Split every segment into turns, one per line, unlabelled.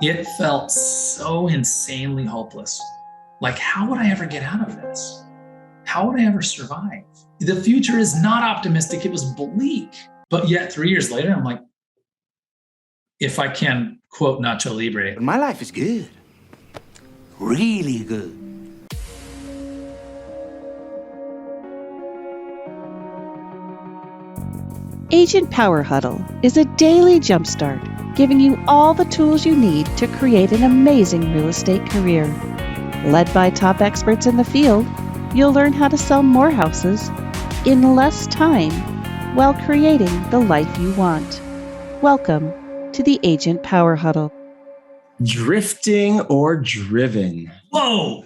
It felt so insanely hopeless. Like, how would I ever get out of this? How would I ever survive? The future is not optimistic. It was bleak. But yet 3 years later, I'm like, if I can quote Nacho Libre.
My life is good. Really good.
Agent Power Huddle is a daily jumpstart, giving you all the tools you need to create an amazing real estate career. Led by top experts in the field, you'll learn how to sell more houses in less time while creating the life you want. Welcome to the Agent Power Huddle.
Drifting or driven?
Whoa!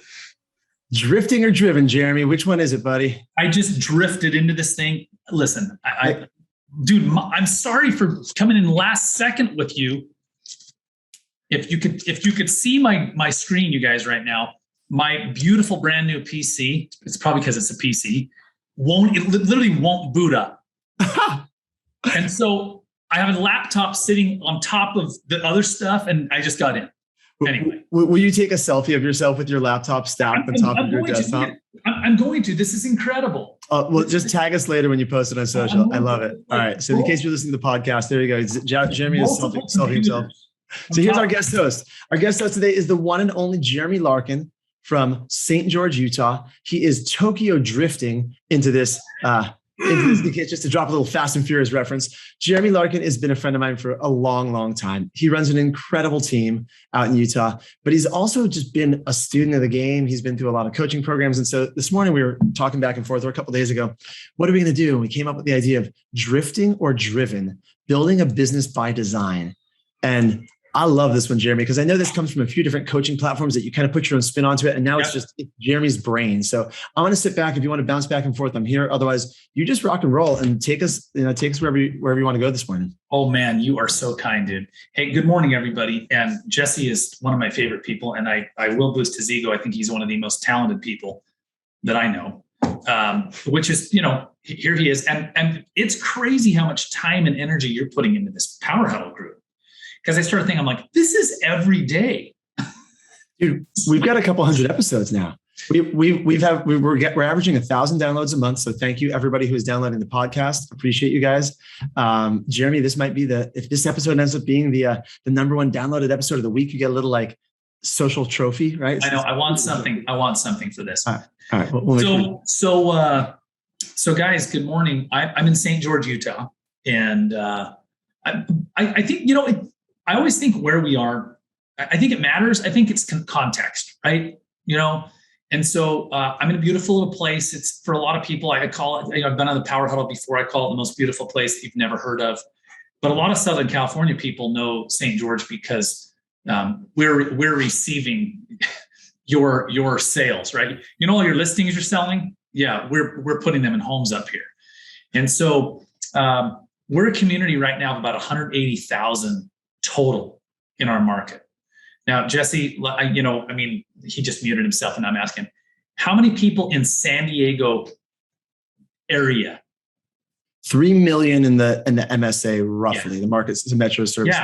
Drifting or driven, Jeremy? Which one is it, buddy?
I just drifted into this thing. Listen, dude, I'm sorry for coming in last second with you. If you could see my screen, you guys, right now, my beautiful brand new PC, it's probably because it's a PC, it literally won't boot up. And so I have a laptop sitting on top of the other stuff, and I just got in. Anyway.
Will you take a selfie of yourself with your laptop stacked on top of your desktop?
I'm going to. This is incredible.
Well, just tag us later when you post it on social. I love it. All right. So in case you're listening to the podcast, there you go. Jeremy is selfie himself. So here's our guest host. Our guest host today is the one and only Jeremy Larkin from St. George, Utah. He is Tokyo drifting into this just to drop a little Fast and Furious reference. Jeremy Larkin has been a friend of mine for a long, long time. He runs an incredible team out in Utah, but he's also just been a student of the game. He's been through a lot of coaching programs. And so this morning we were talking back and forth, or a couple of days ago, what are we going to do? And we came up with the idea of drifting or driven, building a business by design. And I love this one, Jeremy, because I know this comes from a few different coaching platforms that you kind of put your own spin onto it. And now it's Jeremy's brain. So I want to sit back. If you want to bounce back and forth, I'm here. Otherwise, you just rock and roll and take us wherever you want to go this morning.
Oh man, you are so kind, dude. Hey, good morning, everybody. And Jesse is one of my favorite people. And I will boost his ego. I think he's one of the most talented people that I know, which is, here he is. And it's crazy how much time and energy you're putting into this Power Huddle group. Because I started thinking, I'm like, this is every day.
Dude, we've got a couple hundred episodes now. We're averaging 1,000 downloads a month. So thank you, everybody who is downloading the podcast. Appreciate you guys. Jeremy, this might be if this episode ends up being the number one downloaded episode of the week, you get a little like social trophy, right?
I know. I want something for this.
All right. We'll
so guys, good morning. I'm in St. George, Utah, and I think I always think where we are, I think it matters. I think it's context, right? And so I'm in a beautiful little place. It's for a lot of people, I call it, I've been on the Power Huddle before. I call it the most beautiful place that you've never heard of. But a lot of Southern California people know St. George because we're receiving your sales, right? All your listings you're selling. Yeah, we're putting them in homes up here. And so we're a community right now of about 180,000 total in our market. Now, Jesse, he just muted himself, and I'm asking, how many people in San Diego area?
3 million in the MSA, roughly. Yeah. The market's the metro service.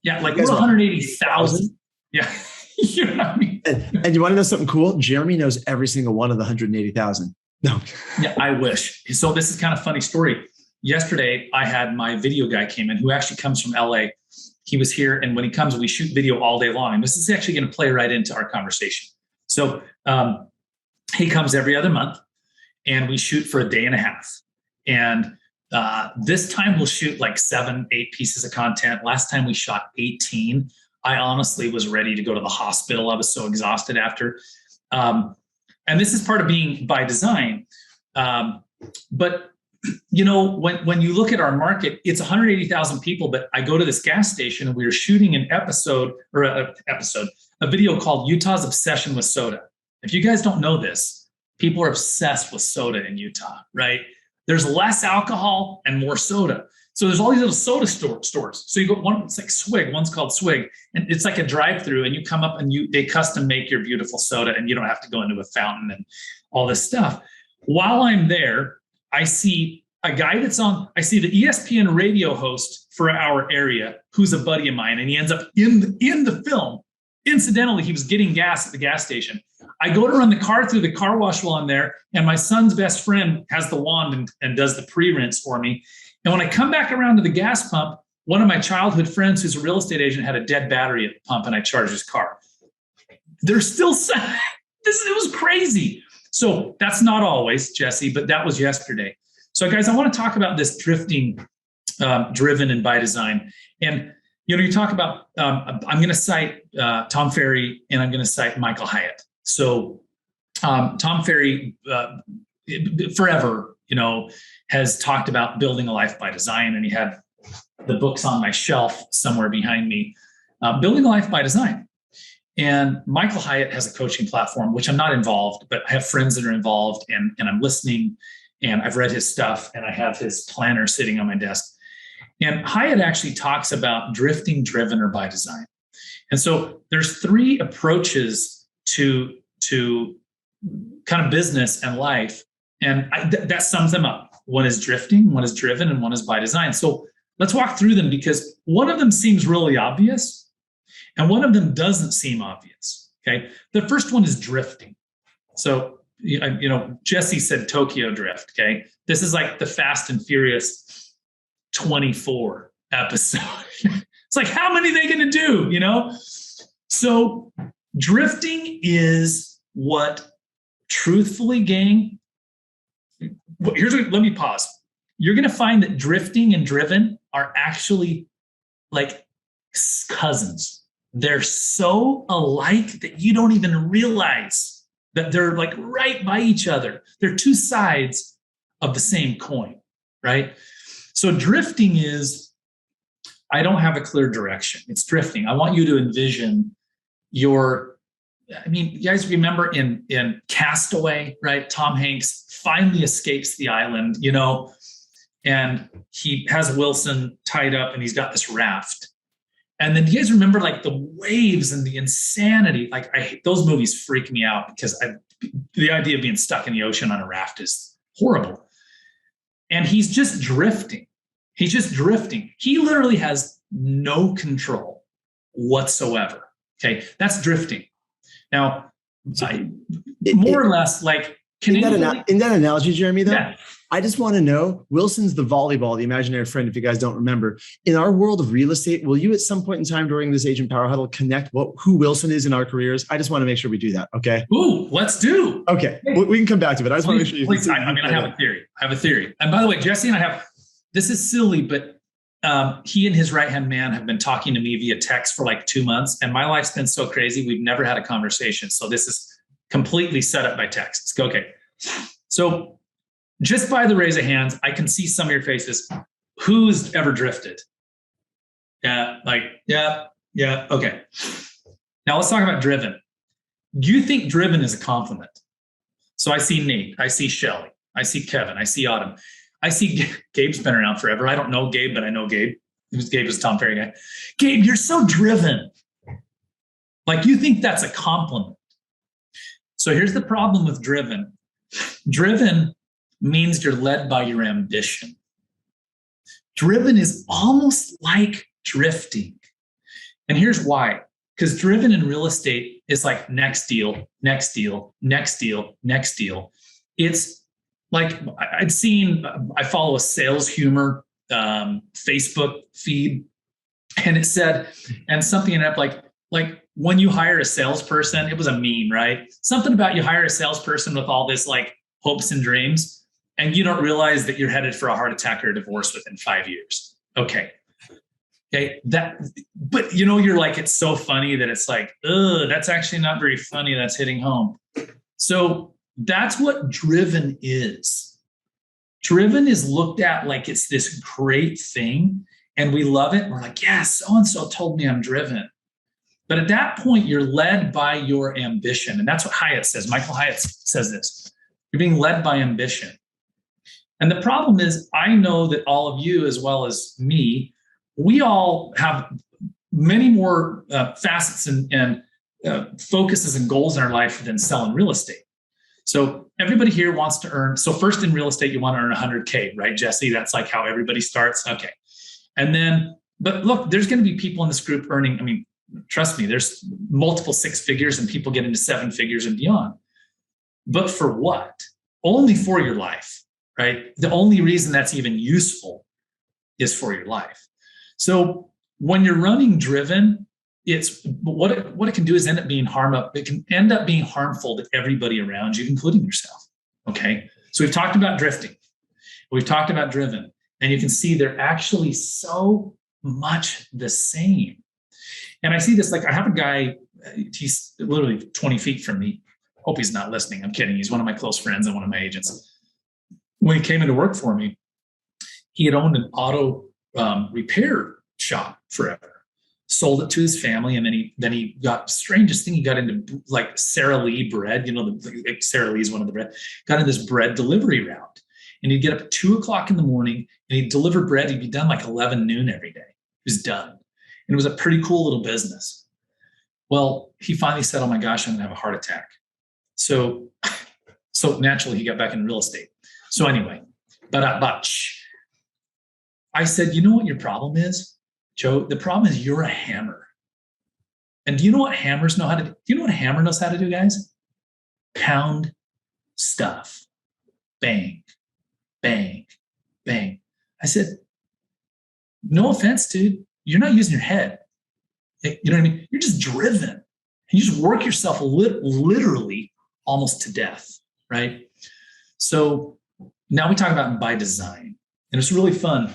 Yeah, like we're 180,000. Yeah. You know what I mean?
And you want to know something cool? Jeremy knows every single one of the 180,000. No.
Yeah, I wish. So this is kind of a funny story. Yesterday, I had my video guy came in, who actually comes from LA. He was here, and when he comes, we shoot video all day long. And this is actually going to play right into our conversation. So he comes every other month, and we shoot for a day and a half. And this time we'll shoot like 7-8 pieces of content. Last time we shot 18. I honestly was ready to go to the hospital. I was so exhausted after. And this is part of being by design. But when you look at our market, it's 180,000 people, but I go to this gas station and we were shooting a video called Utah's Obsession with Soda. If you guys don't know this, people are obsessed with soda in Utah, right? There's less alcohol and more soda. So there's all these little soda stores. So you go one, it's like Swig, one's called Swig, and it's like a drive-through, and you come up and they custom make your beautiful soda, and you don't have to go into a fountain and all this stuff. While I'm there, I see a guy I see the ESPN radio host for our area, who's a buddy of mine, and he ends up in the film. Incidentally, he was getting gas at the gas station. I go to run the car through the car wash while I'm there, and my son's best friend has the wand and does the pre-rinse for me. And when I come back around to the gas pump, one of my childhood friends who's a real estate agent had a dead battery at the pump, and I charged his car. There's still it was crazy. So that's not always, Jesse, but that was yesterday. So guys, I want to talk about this drifting, driven and by design. And, you talk about, I'm going to cite Tom Ferry, and I'm going to cite Michael Hyatt. So Tom Ferry forever, has talked about building a life by design. And he had the books on my shelf somewhere behind me, Building a Life by Design. And Michael Hyatt has a coaching platform, which I'm not involved, but I have friends that are involved, and I'm listening, and I've read his stuff, and I have his planner sitting on my desk. And Hyatt actually talks about drifting, driven, or by design. And so there's 3 approaches to kind of business and life. And that sums them up. One is drifting, one is driven, and one is by design. So let's walk through them, because one of them seems really obvious and one of them doesn't seem obvious. Okay. The first one is drifting. So, Jesse said Tokyo Drift. Okay. This is like the Fast and Furious 24 episode. It's like, how many are they going to do? So drifting is what, truthfully, gang, let me pause. You're going to find that drifting and driven are actually like cousins. They're so alike that you don't even realize that they're like right by each other. They're 2 sides of the same coin, right? So drifting is, I don't have a clear direction. It's drifting. I want you to envision you guys remember in Castaway, right? Tom Hanks finally escapes the island, and he has Wilson tied up, and he's got this raft. And then do you guys remember like the waves and the insanity? Like those movies freak me out, because the idea of being stuck in the ocean on a raft is horrible. And he's just drifting. He literally has no control whatsoever. Okay. That's drifting. Now, more or less, like,
in that analogy, Jeremy, though,
yeah.
I just want to know, Wilson's the volleyball, the imaginary friend, if you guys don't remember. In our world of real estate, will you at some point in time during this Agent Power Huddle connect who Wilson is in our careers? I just want to make sure we do that, okay?
Ooh, let's do.
Okay, we can come back to it. I just want to make sure you
please, I have a theory. And by the way, Jesse and I this is silly, but he and his right-hand man have been talking to me via text for like 2 months, and my life's been so crazy, we've never had a conversation. So this is completely set up by text. Okay. So just by the raise of hands, I can see some of your faces. Who's ever drifted? Yeah. Okay. Now let's talk about driven. Do you think driven is a compliment? So I see Nate, I see Shelly, I see Kevin, I see Autumn. I see Gabe's been around forever. I don't know Gabe, but I know Gabe. Gabe was a Tom Ferry guy. Gabe, you're so driven. Like, you think that's a compliment. So here's the problem with driven. Driven means you're led by your ambition. Driven is almost like drifting. And here's why. Because driven in real estate is like next deal, next deal, next deal, next deal. It's like I follow a sales humor Facebook feed, and it said, and something in it like when you hire a salesperson, it was a meme, right? Something about you hire a salesperson with all this like hopes and dreams, and you don't realize that you're headed for a heart attack or a divorce within 5 years. Okay. But you're like, it's so funny that it's like, that's actually not very funny. That's hitting home. So that's what driven is. Driven is looked at like it's this great thing, and we love it. We're like, yeah, so-and-so told me I'm driven. But at that point, you're led by your ambition. And that's what Hyatt says. Michael Hyatt says this. You're being led by ambition. And the problem is, I know that all of you, as well as me, we all have many more facets and focuses and goals in our life than selling real estate. So everybody here wants to earn. So first in real estate, you want to earn 100K, right, Jesse? That's like how everybody starts. Okay. And then, but look, there's going to be people in this group earning, I mean, trust me, there's multiple six figures and people get into seven figures and beyond. But for what? Only for your life, right? The only reason that's even useful is for your life. So when you're running driven, it's what it can do is end up being it can end up being harmful to everybody around you, including yourself. Okay. So we've talked about drifting. We've talked about driven, and you can see they're actually so much the same. And I see this, like I have a guy, he's literally 20 feet from me. Hope he's not listening. I'm kidding. He's one of my close friends and one of my agents. When he came into work for me, he had owned an auto repair shop forever. Sold it to his family, and then he got strangest thing. He got into like Sara Lee bread. You know, Sara Lee is one of the bread. Got in this bread delivery route, and he'd get up at 2:00 in the morning and he'd deliver bread. He'd be done like 11 noon every day. He was done, and it was a pretty cool little business. Well, he finally said, "Oh my gosh, I'm gonna have a heart attack." So naturally, he got back in real estate. So anyway, but I said, "You know what your problem is, Joe? The problem is you're a hammer. And do you know what hammers know how to do? Do you know what a hammer knows how to do, guys? Pound stuff. Bang, bang, bang." I said, "No offense, dude. You're not using your head. You know what I mean? You're just driven. And you just work yourself literally almost to death, right?" So now we talk about by design. And it's really fun.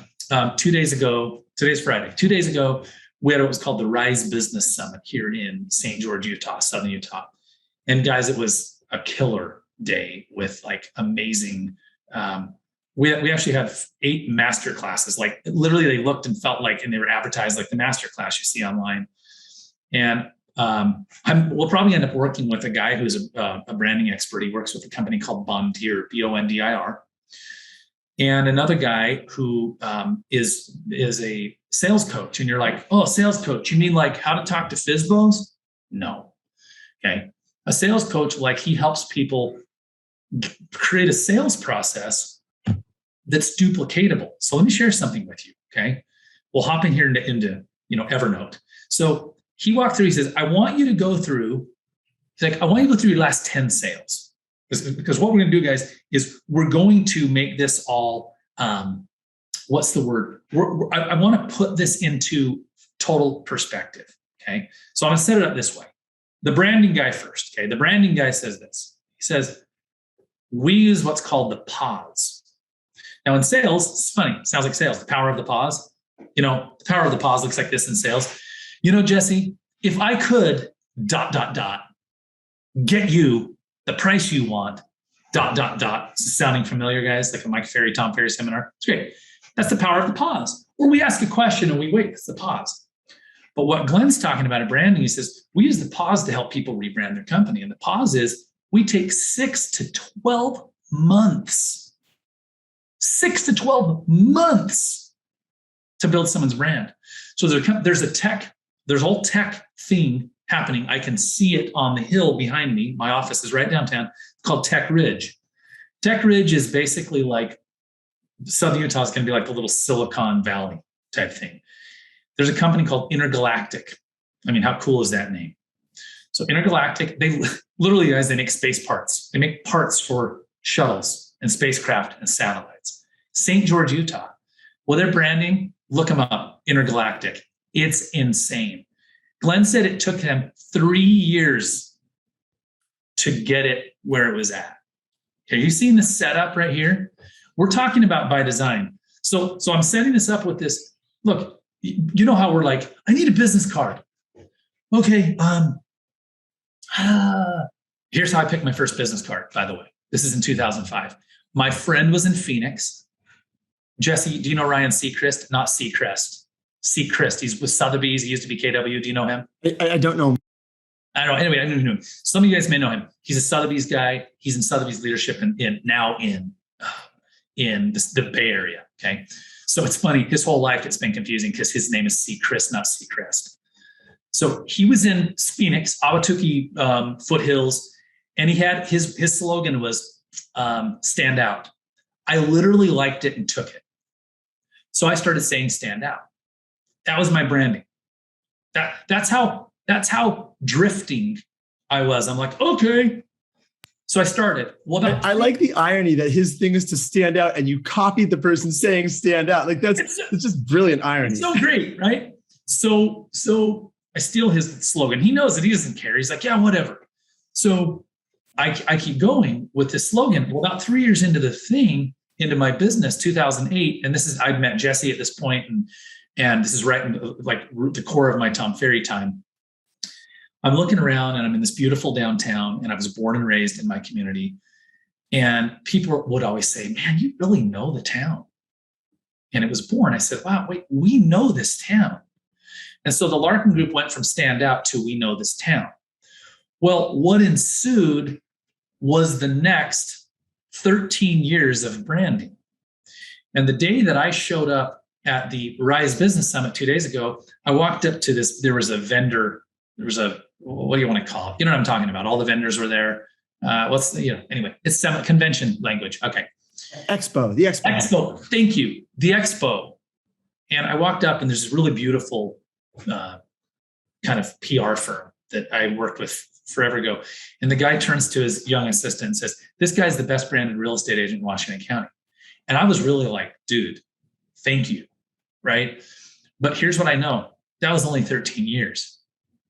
2 days ago, today's Friday. 2 days ago, we had what was called the Rise Business Summit here in St. George, Utah, Southern Utah. And guys, it was a killer day with like amazing. We actually had 8 master classes. Like literally, they looked and felt like, and they were advertised like the master class you see online. And we'll probably end up working with a guy who's a branding expert. He works with a company called Bondir, Bondir. And another guy who is a sales coach. And you're like, "Oh, sales coach, you mean like how to talk to FSBOs?" No. Okay. A sales coach, like he helps people create a sales process that's duplicatable. So let me share something with you. Okay. We'll hop in here into Evernote. So he walked through, he says, I want you to go through your last 10 sales. Because what we're going to do, guys, is we're going to make this all, what's the word? I want to put this into total perspective, okay? So I'm going to set it up this way. The branding guy first, okay? The branding guy says this. He says, we use what's called the pause. Now in sales, it's funny. It sounds like sales, the power of the pause. The power of the pause looks like this in sales. Jesse, if I could ... get you the price you want, ... Sounding familiar, guys? Like a Mike Ferry, Tom Ferry seminar. It's great. That's the power of the pause. Or we ask a question and we wait. It's the pause. But what Glenn's talking about in branding, he says, we use the pause to help people rebrand their company. And the pause is we take 6 to 12 months. 6 to 12 months to build someone's brand. So there's a whole tech thing happening. I can see it on the hill behind me. My office is right downtown. It's called Tech Ridge. Tech Ridge is basically like Southern Utah is going to be like the little Silicon Valley type thing. There's a company called Intergalactic. I mean, how cool is that name? So Intergalactic, they literally, guys, they make space parts. They make parts for shuttles and spacecraft and satellites. St. George, Utah. Well, their branding, look them up, Intergalactic. It's insane. Glenn said it took him 3 years to get it where it was at. Okay, you seen the setup right here? We're talking about by design. So I'm setting this up with this. Look, you know how we're like, I need a business card. Okay, here's how I picked my first business card, by the way. This is in 2005. My friend was in Phoenix. Jesse, do you know Ryan Seacrest? Not Seacrest. Seacrest. He's with Sotheby's. He used to be KW. Do you know him?
I don't know.
I don't know. Anyway, I don't even know him. Some of you guys may know him. He's a Sotheby's guy. He's in Sotheby's leadership now in the Bay Area. Okay. So it's funny. His whole life it's been confusing because his name is Seacrest, not Seacrest. So he was in Phoenix, Ahwatukee foothills, and he had his slogan was stand out. I literally liked it and took it. So I started saying stand out. That was my branding. That's how drifting I was. I'm like, okay. So I started. Well,
I like the irony that his thing is to stand out and you copied the person saying stand out. Like it's just brilliant irony.
It's so great, right? So I steal his slogan. He knows it. He doesn't care. He's like, yeah, whatever. So I keep going with this slogan. Well, about 3 years into into my business, 2008, and I'd met Jesse at this point, and this is right in the core of my Tom Ferry time. I'm looking around and I'm in this beautiful downtown, and I was born and raised in my community. And people would always say, man, you really know the town. And it was born. I said, wow, wait, we know this town. And so the Larkin Group went from stand out to we know this town. Well, what ensued was the next 13 years of branding. And the day that I showed up at the Rise Business Summit 2 days ago, I walked up to this. There was a vendor. There was what do you want to call it? You know what I'm talking about? All the vendors were there. Anyway, it's summit convention language. Okay.
The expo.
Thank you. The expo. And I walked up, and there's this really beautiful kind of PR firm that I worked with forever ago. And the guy turns to his young assistant and says, this guy's the best branded real estate agent in Washington County. And I was really like, dude, thank you. Right. But here's what I know. That was only 13 years.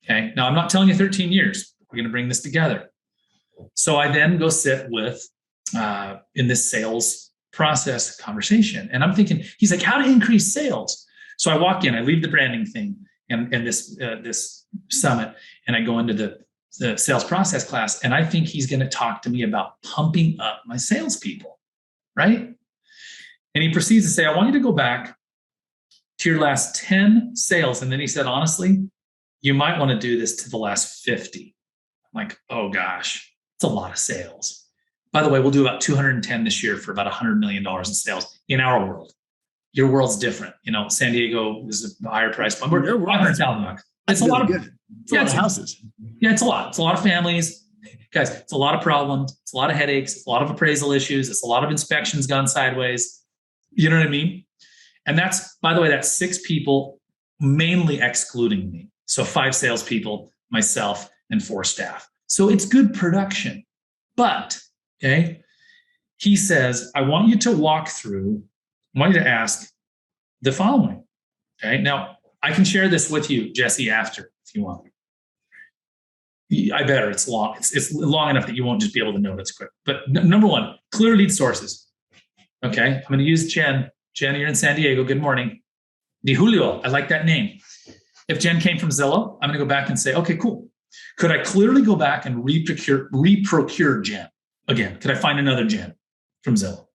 Okay. Now I'm not telling you 13 years. We're going to bring this together. So I then go sit with, in this sales process conversation. And I'm thinking, he's like, how to increase sales. So I walk in, I leave the branding thing and this summit, and I go into the sales process class. And I think he's going to talk to me about pumping up my salespeople. Right. And he proceeds to say, I want you to go back to your last 10 sales. And then he said, honestly, you might want to do this to the last 50. I'm like, oh gosh, it's a lot of sales. By the way, we'll do about 210 this year for about $100 million in sales in our world. Your world's different. San Diego is a higher price point. We're $500,000. It's a lot of good.
It's houses.
Yeah, it's a lot. It's a lot of families. Guys, it's a lot of problems. It's a lot of headaches. It's a lot of appraisal issues. It's a lot of inspections gone sideways. You know what I mean? And by the way, that's 6 people, mainly excluding me. So 5 salespeople, myself, and 4 staff. So it's good production. But, okay, he says, I want you to ask the following. Okay, now I can share this with you, Jesse, after, if you want. I better. It's long. It's long enough that you won't just be able to note it's quick. But number 1, clear lead sources. Okay, I'm going to use Jen. Jen, you're in San Diego. Good morning. Di Julio. I like that name. If Jen came from Zillow, I'm going to go back and say, okay, cool. Could I clearly go back and reprocure Jen again? Could I find another Jen from Zillow?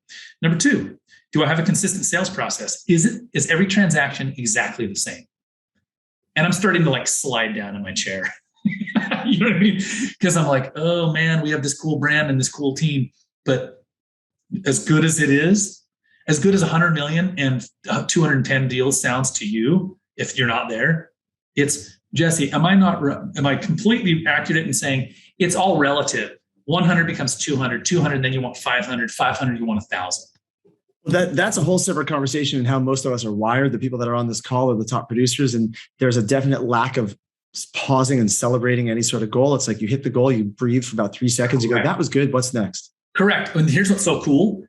Number 2, do I have a consistent sales process? Is every transaction exactly the same? And I'm starting to slide down in my chair. You know what I mean? Because I'm like, oh man, we have this cool brand and this cool team, but as good as it is, as good as 100 million and 210 deals sounds to you, if you're not there, it's Jesse. Am I completely accurate in saying it's all relative? 100 becomes 200, 200, then you want 500, 500, you want 1,000.
That's a whole separate conversation in how most of us are wired. The people that are on this call are the top producers, and there's a definite lack of pausing and celebrating any sort of goal. It's like you hit the goal, you breathe for about 3 seconds, you go, that was good. What's next?
Correct. And here's what's so cool.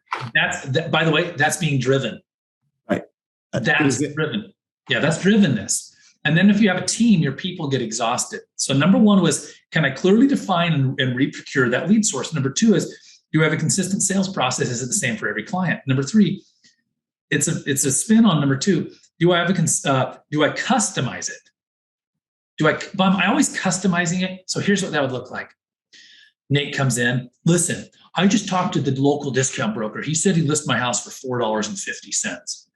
By the way, that's being driven.
Right.
That's driven. Yeah, that's drivenness. And then if you have a team, your people get exhausted. So number 1 was, can I clearly define and reprocure that lead source? Number 2 is, do I have a consistent sales process? Is it the same for every client? Number 3, it's a spin on number 2. Do I customize it? Am I always customizing it? So here's what that would look like. Nate comes in. Listen, I just talked to the local discount broker. He said he'd list my house for $4.50.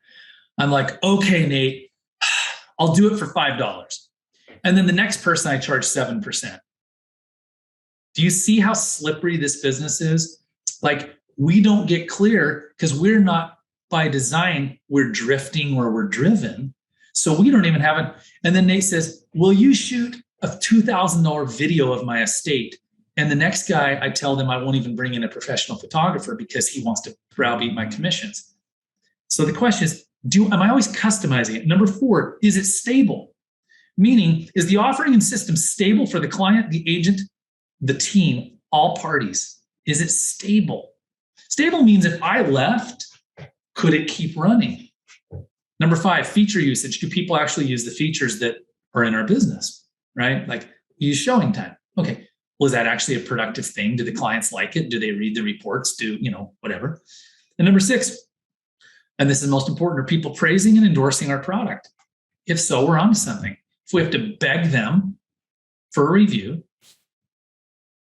I'm like, okay, Nate, I'll do it for $5. And then the next person I charge 7%. Do you see how slippery this business is? We don't get clear because we're not, by design, we're drifting or we're driven. So we don't even have it. And then Nate says, will you shoot a $2,000 video of my estate And the next guy, I tell them I won't even bring in a professional photographer because he wants to browbeat my commissions. So the question is, am I always customizing it? Number 4, is it stable? Meaning, is the offering and system stable for the client, the agent, the team, all parties? Is it stable? Stable means if I left, could it keep running? Number 5, feature usage. Do people actually use the features that are in our business, right? Like use showing time. Okay. Well, is that actually a productive thing? Do the clients like it? Do they read the reports? Whatever. And number 6, and this is most important, are people praising and endorsing our product? If so, we're onto something. If we have to beg them for a review,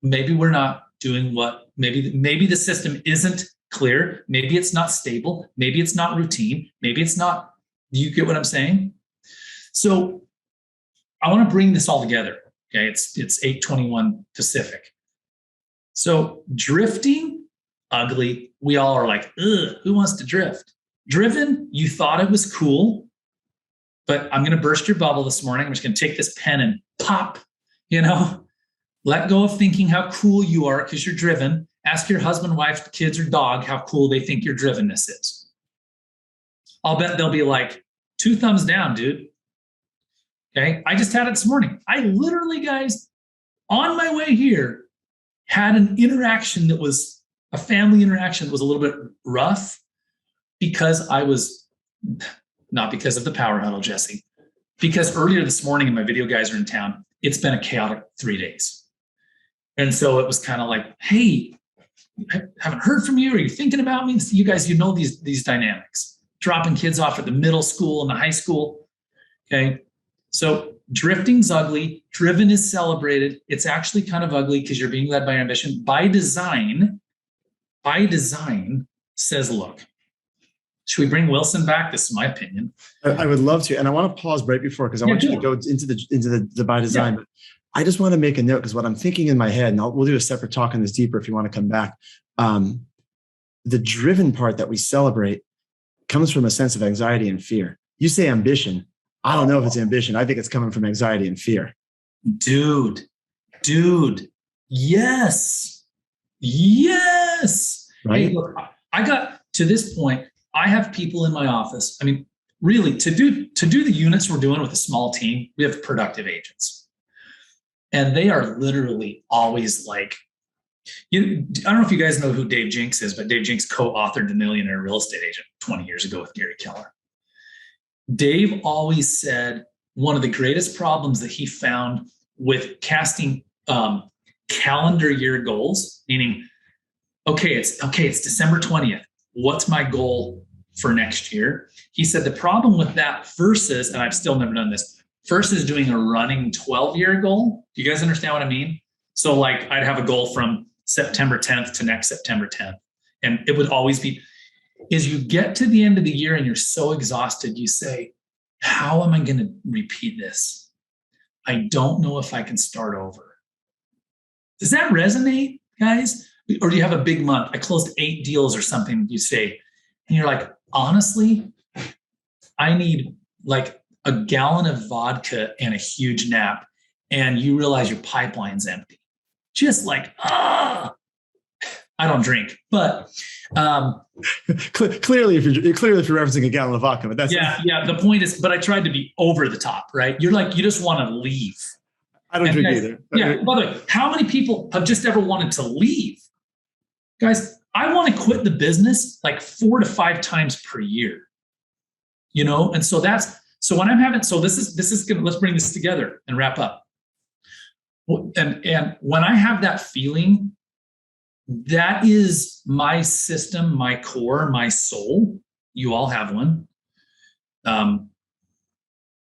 maybe we're not doing maybe the system isn't clear. Maybe it's not stable. Maybe it's not routine. Maybe it's not, do you get what I'm saying? So I want to bring this all together. Okay. It's 8:21 Pacific. So drifting, ugly. We all are like, ugh, who wants to drift? Driven, you thought it was cool, but I'm going to burst your bubble this morning. I'm just going to take this pen and pop, let go of thinking how cool you are because you're driven. Ask your husband, wife, kids, or dog how cool they think your drivenness is. I'll bet they'll be like, 2 thumbs down, dude. Okay. I just had it this morning. I literally, guys, on my way here, had an interaction that was a family interaction that was a little bit rough because not because of the power huddle, Jesse, because earlier this morning, and my video guys are in town, it's been a chaotic 3 days. And so it was kind of like, hey, I haven't heard from you. Are you thinking about me? You guys, these dynamics, dropping kids off at the middle school and the high school. Okay. So drifting's ugly. Driven is celebrated. It's actually kind of ugly because you're being led by ambition. By design says, look, should we bring Wilson back? This is my opinion.
I would love to. And I want to pause right before, because I want you to go into the by design. Yeah. But I just want to make a note, because what I'm thinking in my head, and we'll do a separate talk on this deeper if you want to come back. The driven part that we celebrate comes from a sense of anxiety and fear. You say ambition. I don't know if it's ambition. I think it's coming from anxiety and fear. Dude.
Yes.
Right.
Hey, look, I got to this point. I have people in my office. I mean, really, to do the units we're doing with a small team, we have productive agents. And they are literally always like, I don't know if you guys know who Dave Jinks is, but Dave Jinks co-authored The Millionaire Real Estate Agent 20 years ago with Gary Keller. Dave always said one of the greatest problems that he found with casting calendar year goals, meaning, okay, it's December 20th. What's my goal for next year? He said the problem with that versus, and I've still never done this, versus doing a running 12-year goal. Do you guys understand what I mean? So like I'd have a goal from September 10th to next September 10th. And it would always be, is you get to the end of the year and you're so exhausted, you say, how am I going to repeat this? I don't know if I can start over. Does that resonate, guys? Or do you have a big month? I closed 8 deals or something, you say, and you're like, honestly, I need like a gallon of vodka and a huge nap. And you realize your pipeline's empty. Just like, I don't drink, but
clearly, if you're referencing a gallon of vodka, but that's
yeah. The point is, but I tried to be over the top, right? You're like, you just want to leave.
I don't drink either.
Yeah. By the way, how many people have just ever wanted to leave? Guys, I want to quit the business like 4 to 5 times per year. And so when I'm having, so this is good. Let's bring this together and wrap up. And when I have that feeling, that is my system, my core, my soul. You all have one.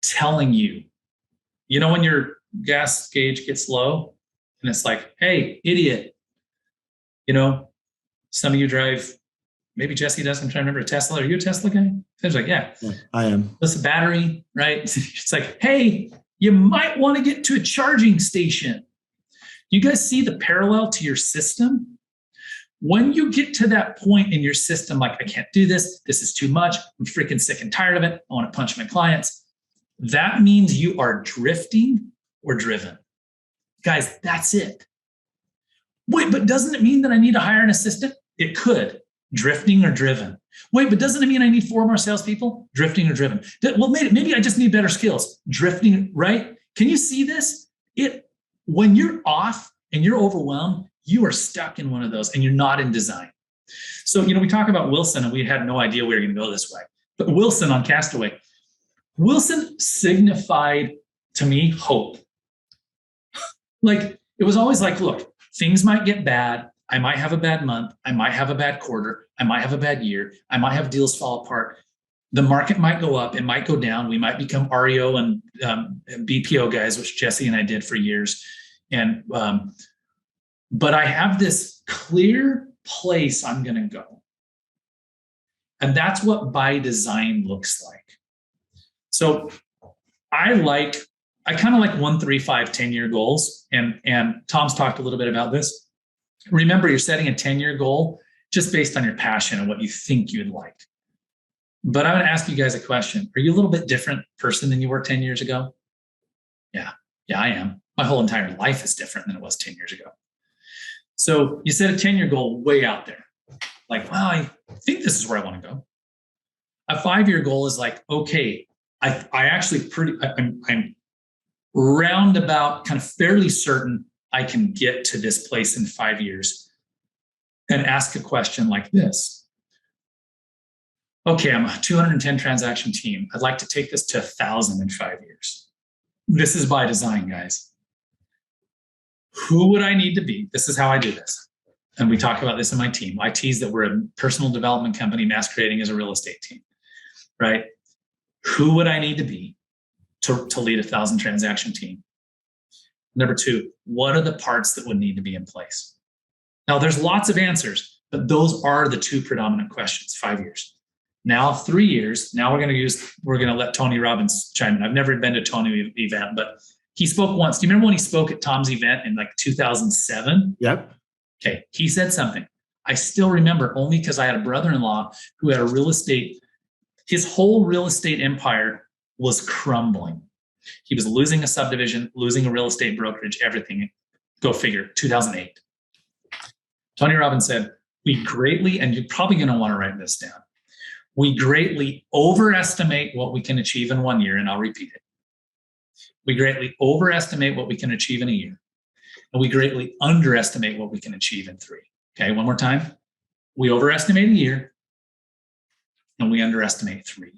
Telling you, when your gas gauge gets low and it's like, hey, idiot, some of you drive, maybe Jesse does. I'm trying to remember a Tesla. Are you a Tesla guy? I was like, yeah,
I am.
That's a battery, right? It's like, hey, you might want to get to a charging station. You guys see the parallel to your system? When you get to that point in your system, like, I can't do this. This is too much. I'm freaking sick and tired of it. I want to punch my clients. That means you are drifting or driven. Guys, that's it. Wait, but doesn't it mean that I need to hire an assistant? It could. Drifting or driven. Wait, but doesn't it mean I need 4 more salespeople? Drifting or driven. Well, maybe I just need better skills. Drifting, right? Can you see this? When you're off and you're overwhelmed, you are stuck in one of those and you're not in design. So, we talk about Wilson and we had no idea we were going to go this way. But Wilson on Castaway, Wilson signified to me hope. Like, it was always like, look, things might get bad. I might have a bad month. I might have a bad quarter. I might have a bad year. I might have deals fall apart. The market might go up. It might go down. We might become REO and BPO guys, which Jesse and I did for years. And, but I have this clear place I'm going to go. And that's what by design looks like. So I kind of like 1, 3, 5, 10-year goals. And Tom's talked a little bit about this. Remember, you're setting a 10-year goal just based on your passion and what you think you'd like. But I would ask you guys a question. Are you a little bit different person than you were 10 years ago? Yeah, I am. My whole entire life is different than it was 10 years ago. So you set a 10-year goal way out there. Like, well, I think this is where I want to go. A 5-year goal is like, okay, I'm roundabout kind of fairly certain I can get to this place in 5 years, and ask a question like this. Okay, I'm a 210 transaction team. I'd like to take this to 1,000 in 5 years. This is by design, guys. Who would I need to be? This is how I do this. And we talk about this in my team. I tease that we're a personal development company masquerading as a real estate team, right? Who would I need to be to lead a 1,000 transaction team? Number 2, what are the parts that would need to be in place? Now, there's lots of answers, but those are the 2 predominant questions. 5 years. Now, 3 years. Now we're going to let Tony Robbins chime in. I've never been to Tony's event, but he spoke once. Do you remember when he spoke at Tom's event in like 2007?
Yep.
Okay. He said something. I still remember only because I had a brother-in-law who had his whole real estate empire was crumbling. He was losing a subdivision, losing a real estate brokerage, everything. Go figure, 2008. Tony Robbins said, we greatly, and you're probably going to want to write this down, we greatly overestimate what we can achieve in 1 year, and I'll repeat it. We greatly overestimate what we can achieve in a year, and we greatly underestimate what we can achieve in 3. Okay, one more time. We overestimate a year, and we underestimate 3.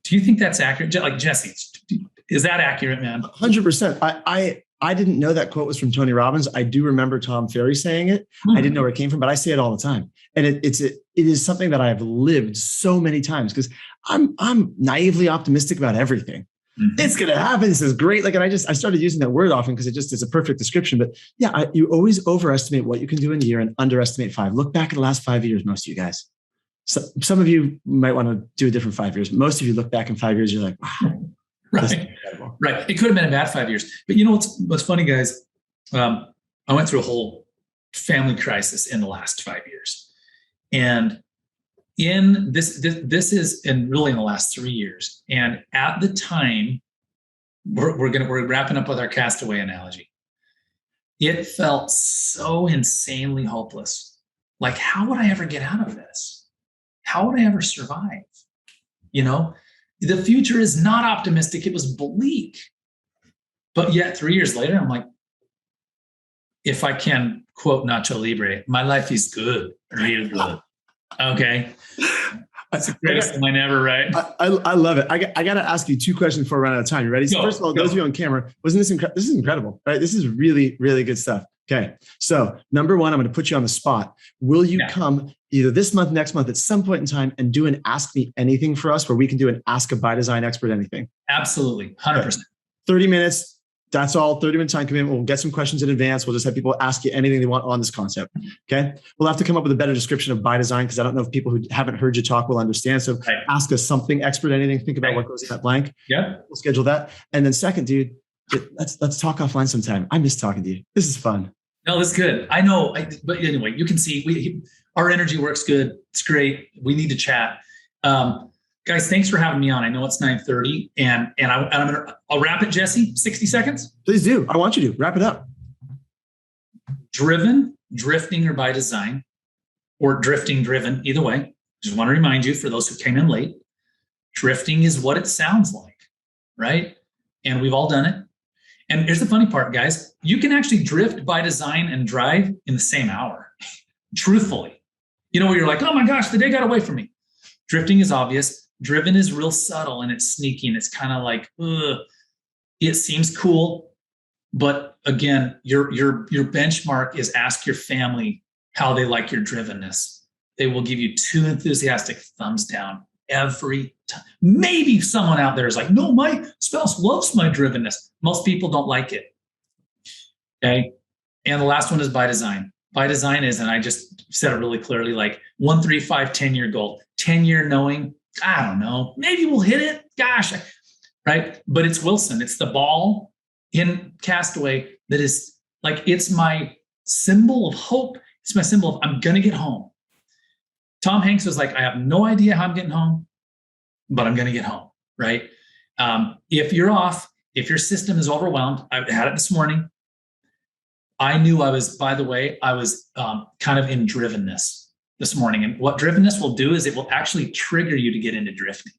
Do you think that's accurate? Like, Jesse, is that accurate, man?
100%. I didn't know that quote was from Tony Robbins. I do remember Tom Ferry saying it. I didn't know where it came from, but I say it all the time. And it is something that I've lived so many times because I'm naively optimistic about everything. Mm-hmm. It's going to happen. This is great. Like, and I started using that word often because it just is a perfect description. But yeah, you always overestimate what you can do in a year and underestimate 5. Look back at the last 5 years, most of you guys. So, some of you might want to do a different 5 years. Most of you look back in 5 years, you're like, wow.
Right. It could have been a bad 5 years. But you know what's funny, guys? I went through a whole family crisis in the last 5 years. And in this is really in the last 3 years. And at the time, we're wrapping up with our Castaway analogy. It felt so insanely hopeless. Like, how would I ever get out of this? How would I ever survive? The future is not optimistic. It was bleak. But yet 3 years later, I'm like, if I can quote Nacho Libre, my life is good, real good. Okay. That's the greatest line ever, right?
I love it. I got to ask you 2 questions before we run out of time. You ready? So first of all, those of you on camera, wasn't this incredible? This is incredible, right? This is really, really good stuff. Okay. So number 1, I'm going to put you on the spot. Will you come either this month, next month, at some point in time and do an Ask Me Anything for us where we can do an Ask a By Design Expert Anything? Absolutely. 100%. Okay. 30 minutes. That's all. 30-minute time commitment. We'll get some questions in advance. We'll just have people ask you anything they want on this concept. Okay. We'll have to come up with a better description of by design because I don't know if people who haven't heard you talk will understand. So ask us something expert, anything. Think about what goes in that blank. Yeah. We'll schedule that. And then second, dude, let's talk offline sometime. I miss talking to you. This is fun.
No, that's good. I know. But anyway, you can see our energy works good. It's great. We need to chat. Guys, thanks for having me on. I know it's 9:30 and I'll wrap it, Jesse, 60 seconds.
Please do. I want you to wrap it up.
driven, drifting, or by design, or drifting, driven, either way. Just want to remind you, for those who came in late, drifting is what it sounds like, right? And we've all done it. And here's the funny part, guys. You can actually drift by design and drive in the same hour, truthfully. Where you're like, oh my gosh, the day got away from me. Drifting is obvious. Driven is real subtle and it's sneaky and it's kind of like, ugh. It seems cool. But again, your benchmark is ask your family how they like your drivenness. They will give you 2 enthusiastic thumbs down every time. Maybe someone out there is like, no, my spouse loves my drivenness. Most people don't like it. Okay. And the last one is by design. By design is, and I just said it really clearly, like 1, 3, 5, 10-year goal. 10-year knowing, I don't know, maybe we'll hit it. Gosh, right? But it's Wilson. It's the ball in Castaway that is like, it's my symbol of hope. It's my symbol of I'm going to get home. Tom Hanks was like, I have no idea how I'm getting home, but I'm going to get home, right? If you're off, if your system is overwhelmed, I had it this morning. I knew I was kind of in drivenness this morning. And what drivenness will do is it will actually trigger you to get into drifting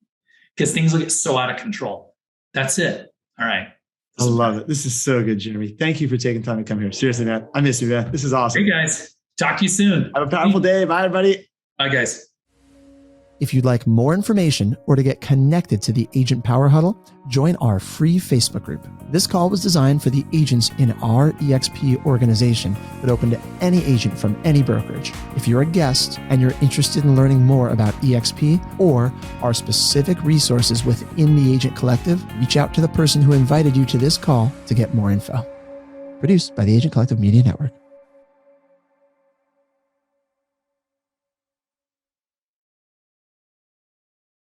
because things will get so out of control. That's it. All right.
I love it. This is so good, Jeremy. Thank you for taking time to come here. Seriously, man. I miss you, man. This is awesome.
Hey, guys. Talk to you soon.
Have a powerful day. Bye, everybody.
Bye, guys.
If you'd like more information or to get connected to the Agent Power Huddle, join our free Facebook group. This call was designed for the agents in our EXP organization, but open to any agent from any brokerage. If you're a guest and you're interested in learning more about EXP or our specific resources within the Agent Collective, reach out to the person who invited you to this call to get more info. Produced by the Agent Collective Media Network.